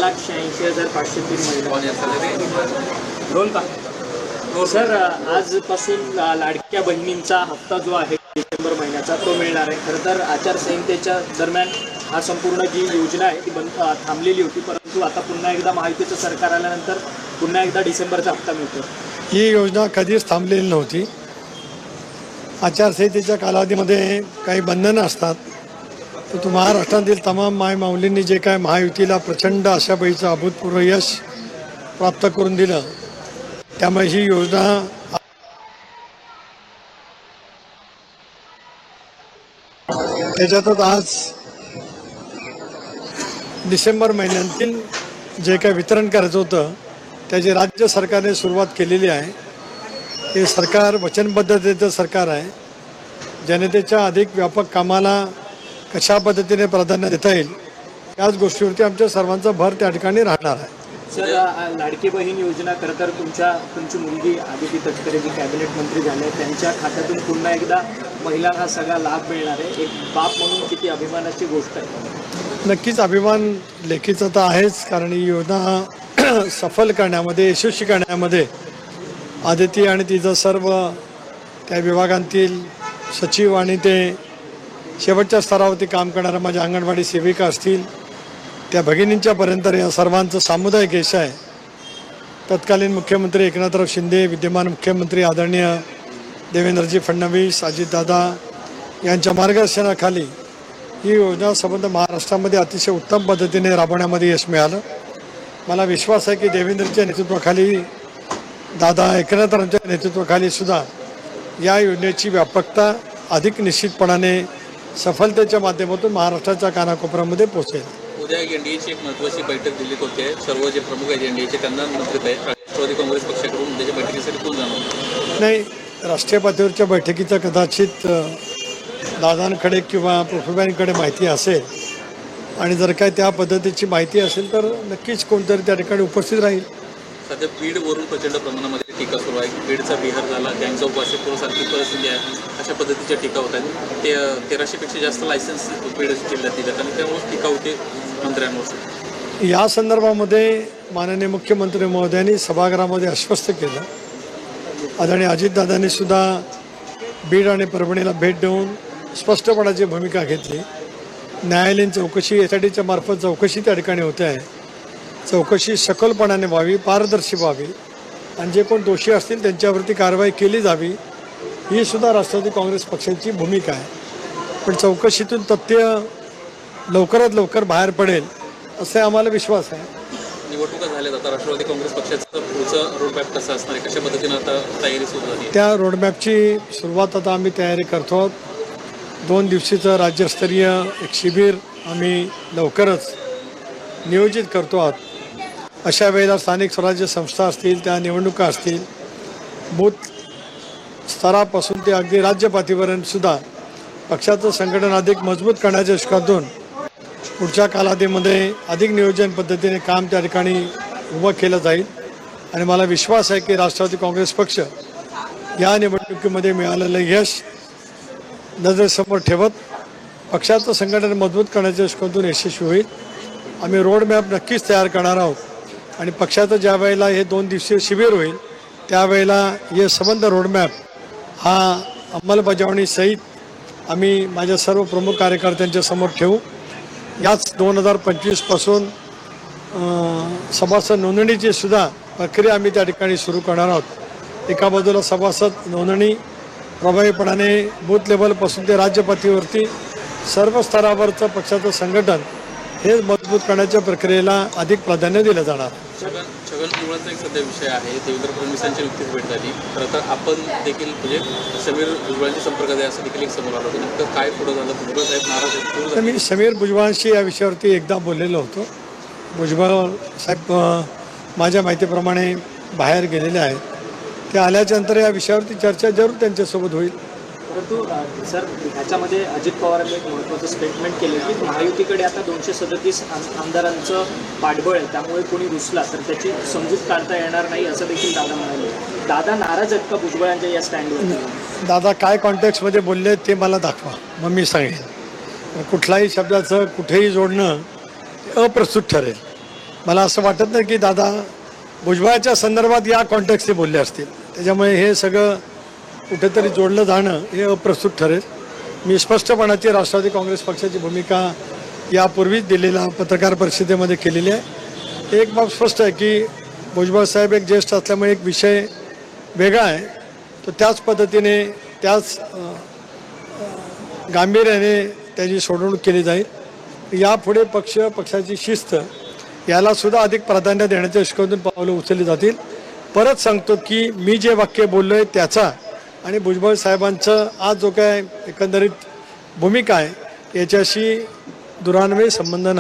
86,503 महिला दोन का हो सर, आजपासून लाडक्या बहिणींचा हप्ता जो आहे डिसेंबर महिन्याचा तो मिळणार आहे. खरं तर आचारसंहितेच्या दरम्यान हा संपूर्ण जी योजना आहे ती थांबलेली होती, परंतु आता पुन्हा एकदा महायुतीचं सरकार आल्यानंतर पुन्हा एकदा डिसेंबरचा हप्ता मिळतो. ही योजना कधीच थांबलेली नव्हती. आचारसंहितेच्या कालावधीमध्ये काही बंधनं असतात, तर महाराष्ट्रातील तमाम मायमाऊलींनी जे काय महायुतीला प्रचंड आशाबाईचं अभूतपूर्व यश प्राप्त करून दिलं, त्यामुळे ही योजना त्याच्यातच आज डिसेंबर महिन्यातील जे काय वितरण करायचं होतं त्याची राज्य सरकारने सुरुवात केलेली आहे. हे सरकार वचनबद्धतेचं सरकार आहे. जनतेच्या अधिक व्यापक कामाला कशा पद्धतीने प्राधान्य देता येईल याच गोष्टीवरती आमच्या सर्वांचा भर त्या ठिकाणी राहणार आहे. सर, लाडकी बहीण योजना खरं तर तुमची मुलगी आदिती तटकरे जी कॅबिनेट मंत्री झाले त्यांच्या खात्यातून पुन्हा एकदा महिलांना हा सगळा लाभ मिळणार आहे. एक बाप म्हणून किती अभिमानाची गोष्ट आहे. नक्कीच अभिमान लेखीचा तर आहेच, कारण ही योजना सफल करण्यामध्ये, यशस्वी करण्यामध्ये आदिती आणि तिचं सर्व त्या विभागांतील सचिव आणि ते शेवटच्या स्तरावरती काम करणाऱ्या माझ्या अंगणवाडी सेविका असतील, त्या भगिनींच्यापर्यंत या सर्वांचं सामुदायिक यश आहे. तत्कालीन मुख्यमंत्री एकनाथराव शिंदे, विद्यमान मुख्यमंत्री आदरणीय देवेंद्रजी फडणवीस, अजितदादा यांच्या मार्गदर्शनाखाली ही योजना संबंध महाराष्ट्रामध्ये अतिशय उत्तम पद्धतीने राबवण्यामध्ये यश मिळालं. मला विश्वास आहे की देवेंद्रच्या नेतृत्वाखाली, दादा एकनाथरावांच्या नेतृत्वाखाली सुद्धा या योजनेची व्यापकता अधिक निश्चितपणाने सफलतेच्या माध्यमातून महाराष्ट्राच्या कानाकोपऱ्यामध्ये पोहोचेल. उद्या एनडीएची एक महत्त्वाची बैठक दिल्लीत होते. सर्व जे प्रमुख आहेत एनडीएचे त्यांना निमंत्रित आहे. राष्ट्रवादी काँग्रेस पक्षाकडून त्याच्या बैठकीसाठी कोण जाणार? नाही, राष्ट्रीय पातळीवरच्या बैठकीचं कदाचित दादांकडे किंवा प्रफुल्लबाईंकडे माहिती असेल, आणि जर काय त्या पद्धतीची माहिती असेल तर नक्कीच कोणतरी त्या ठिकाणी उपस्थित राहील. सध्या बीडवरून प्रचंड प्रमाणामध्ये टीका सुरू आहे. बीडचा बिहार झाला, गँगचा उपासेपूरसारखी परिस्थिती आहे, अशा पद्धतीच्या टीका होत आहेत. ते 1300पेक्षा जास्त लायसन्स बीड जिल्ह्यात दिल्यात आणि त्यामुळे टीका होते मंत्र्यांवर. या संदर्भामध्ये माननीय मुख्यमंत्री महोदयांनी सभागृहामध्ये आश्वस्त केलं. आदरणीय अजितदादांनी सुद्धा बीड आणि परभणीला भेट देऊन स्पष्टपणाची भूमिका घेतली. न्यायालयीन चौकशी एसआयटीच्या मार्फत चौकशी त्या ठिकाणी होते आहे. चौकशी सखोलपणाने व्हावी, पारदर्शी व्हावी, आणि जे कोण दोषी असतील त्यांच्यावरती कारवाई केली जावी, ही सुद्धा राष्ट्रवादी काँग्रेस पक्षाची भूमिका आहे. पण चौकशीतून तथ्य लवकरात लवकर बाहेर पडेल असे आम्हाला विश्वास आहे. निवडणुका झाल्यात, आता राष्ट्रवादी काँग्रेस पक्षाचं पुढचं रोडमॅप कसं असणार आहे, कशा पद्धतीनं आता तयारी सुरू झाली? त्या रोडमॅपची सुरुवात आता आम्ही तयारी करतो आहोत. 2 दिवसीचं राज्यस्तरीय एक शिबिर आम्ही लवकरच नियोजित करतो आहोत. अशा वेळेला स्थानिक स्वराज्य संस्था असतील, त्या निवडणुका असतील, बूथ स्तरापासून ते अगदी राज्य पातळीपर्यंत सुद्धा पक्षाचं संघटन अधिक मजबूत करण्याच्या दृष्टीतून पुढच्या कालावधीमध्ये अधिक नियोजन पद्धतीने काम त्या ठिकाणी उभं केलं जाईल. आणि मला विश्वास आहे की राष्ट्रवादी काँग्रेस पक्ष या निवडणुकीमध्ये मिळालेलं यश नजरेसमोर ठेवत पक्षाचं संघटन मजबूत करण्याच्या दृष्टीतून यशस्वी होईल. आम्ही रोडमॅप नक्कीच तयार करणार आहोत, आणि पक्षाचं ज्या वेळेला हे 2 दिवसीय शिबिर होईल त्यावेळेला हे संबंध रोडमॅप हा अंमलबजावणीसहित आम्ही माझ्या सर्व प्रमुख कार्यकर्त्यांच्या समोर ठेवू. याच 2025पासून सभासद नोंदणीची सुद्धा प्रक्रिया आम्ही त्या ठिकाणी सुरू करणार आहोत. एका बाजूला सभासद नोंदणी प्रभावीपणाने बूथ लेवलपासून ते राज्य पातळीवरती सर्व स्तरावरचं पक्षाचं संघटन हे मजबूत करण्याच्या प्रक्रियेला अधिक प्राधान्य दिलं जाणार. छगन भुजबळांचा एक सध्या विषय आहे. देवेंद्र फडणवीसांची नुकतीच भेट झाली. खरं तर आपण देखील म्हणजे समीर भुजबळांच्या संपर्कात आहे असं देखील एक समोर आलं होतं. नेमकं काय पुढं झालं? भुजबळ साहेब नाराज आहेत? मी समीर भुजबळांशी या विषयावरती एकदा बोललेलो होतो. भुजबळ साहेब माझ्या माहितीप्रमाणे बाहेर गेलेले आहेत. ते आल्याच्या नंतर या विषयावरती चर्चा जरूर त्यांच्यासोबत होईल. परंतु सर, ह्याच्यामध्ये अजित पवारांनी एक महत्त्वाचं स्टेटमेंट केलं की महायुतीकडे आता 237 आमदारांचं पाठबळ आहे, त्यामुळे कोणी रुसला तर त्याची समजूत काढता येणार नाही असं देखील दादा म्हणाले. दादा नाराज आहेत का भुजबळांच्या या स्टँडवर? दादा काय कॉन्टेक्स्टमध्ये बोलले ते मला दाखवा, मग मी सांगेन. कुठल्याही शब्दाचं कुठेही जोडणं अप्रस्तुत ठरेल. मला असं वाटत नाही की दादा भुजबळाच्या संदर्भात या कॉन्टेक्स्टने बोलले असतील. त्याच्यामुळे हे सगळं कुठेतरी जोडलं जाणं हे अप्रस्तुत ठरेल. मी स्पष्टपणाची राष्ट्रवादी काँग्रेस पक्षाची भूमिका यापूर्वीच दिलेल्या पत्रकार परिषदेमध्ये केलेली आहे. एक बाब स्पष्ट आहे की भुजबळ साहेब एक ज्येष्ठ असल्यामुळे एक विषय वेगळा आहे, तर त्याच पद्धतीने त्याच गांभीर्याने त्याची सोडवणूक केली जाईल. यापुढे पक्षाची शिस्त यालासुद्धा अधिक प्राधान्य देण्याच्या दृष्टिकोनातून पावलं उचलली जातील. परत सांगतो की मी जे वाक्य बोललो आहे त्याचा आणि भुजबळ साहेबांचं आज जो काय एकंदरीत भूमिका आहे याच्याशी दुरान्वयी संबंध नाही.